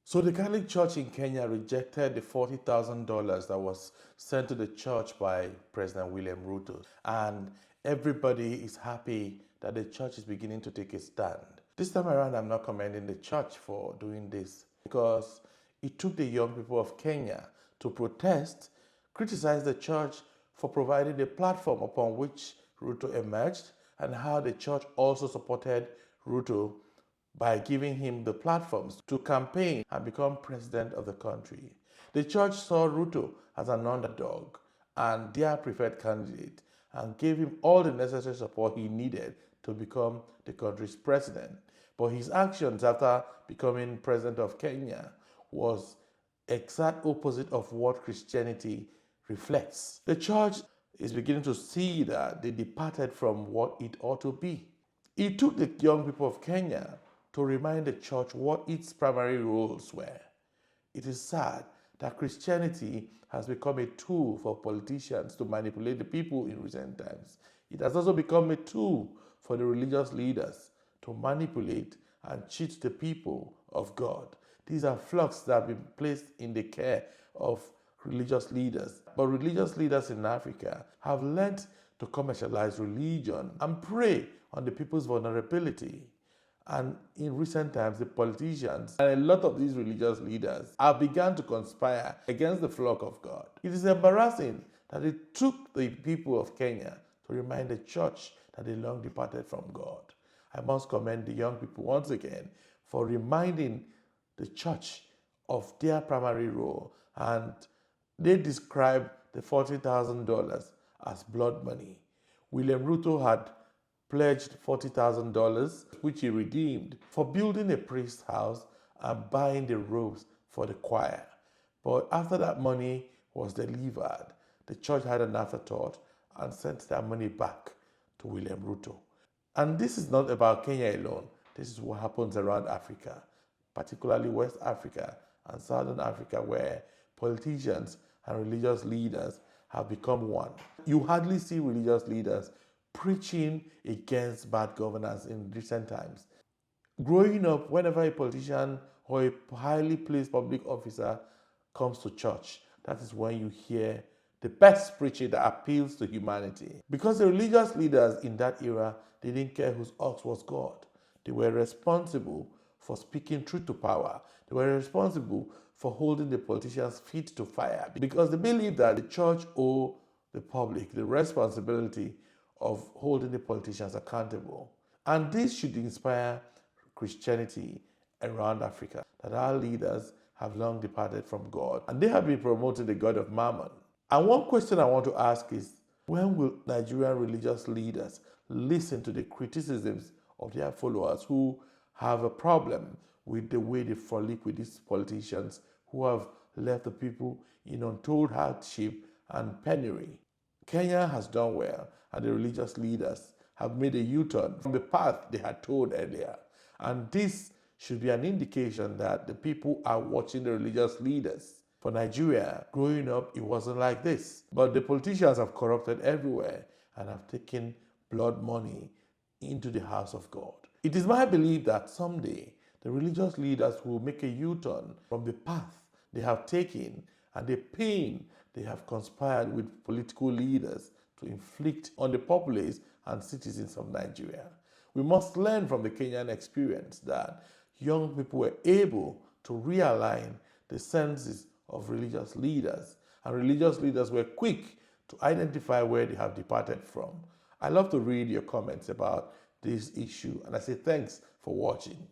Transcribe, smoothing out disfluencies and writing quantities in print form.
So the Catholic Church in Kenya rejected the $40,000 that was sent to the church by President William Ruto. And everybody is happy that the church is beginning to take a stand. This time around, I'm not commending the church for doing this because it took the young people of Kenya to protest, criticize the church for providing a platform upon which Ruto emerged, and how the church also supported Ruto by giving him the platforms to campaign and become president of the country. The church saw Ruto as an underdog and their preferred candidate and gave him all the necessary support he needed to become the country's president. But his actions after becoming president of Kenya was exact opposite of what Christianity reflects. The church is beginning to see that they departed from what it ought to be. It took the young people of Kenya to remind the church what its primary roles were. It is sad that Christianity has become a tool for politicians to manipulate the people in recent times. It has also become a tool for the religious leaders to manipulate and cheat the people of God. These are flocks that have been placed in the care of religious leaders. But religious leaders in Africa have learned to commercialize religion and prey on the people's vulnerability. And in recent times, the politicians and a lot of these religious leaders have begun to conspire against the flock of God. It is embarrassing that it took the people of Kenya to remind the church that they long departed from God. I must commend the young people once again for reminding the church of their primary role, and they describe the $40,000 as blood money. William Ruto had pledged $40,000, which he redeemed, for building a priest's house and buying the robes for the choir. But after that money was delivered, the church had an afterthought and sent that money back to William Ruto. And this is not about Kenya alone. This is what happens around Africa, particularly West Africa and Southern Africa, where politicians and religious leaders have become one. You hardly see religious leaders preaching against bad governance in recent times. Growing up, whenever a politician or a highly placed public officer comes to church, that is when you hear the best preaching that appeals to humanity. Because the religious leaders in that era, they didn't care whose ox was God. They were responsible for speaking truth to power. They were responsible for holding the politicians' feet to fire because they believed that the church owed the public the responsibility of holding the politicians accountable. And this should inspire Christianity around Africa, that our leaders have long departed from God and they have been promoting the God of Mammon. And one question I want to ask is, when will Nigerian religious leaders listen to the criticisms of their followers who have a problem with the way they frolic with these politicians who have left the people in untold hardship and penury? Kenya has done well, and the religious leaders have made a U-turn from the path they had told earlier. And this should be an indication that the people are watching the religious leaders. For Nigeria, growing up, it wasn't like this. But the politicians have corrupted everywhere and have taken blood money into the house of God. It is my belief that someday the religious leaders will make a U-turn from the path they have taken and the pain they have conspired with political leaders to inflict on the populace and citizens of Nigeria. We must learn from the Kenyan experience that young people were able to realign the senses of religious leaders, and religious leaders were quick to identify where they have departed from. I love to read your comments about this issue, and I say thanks for watching.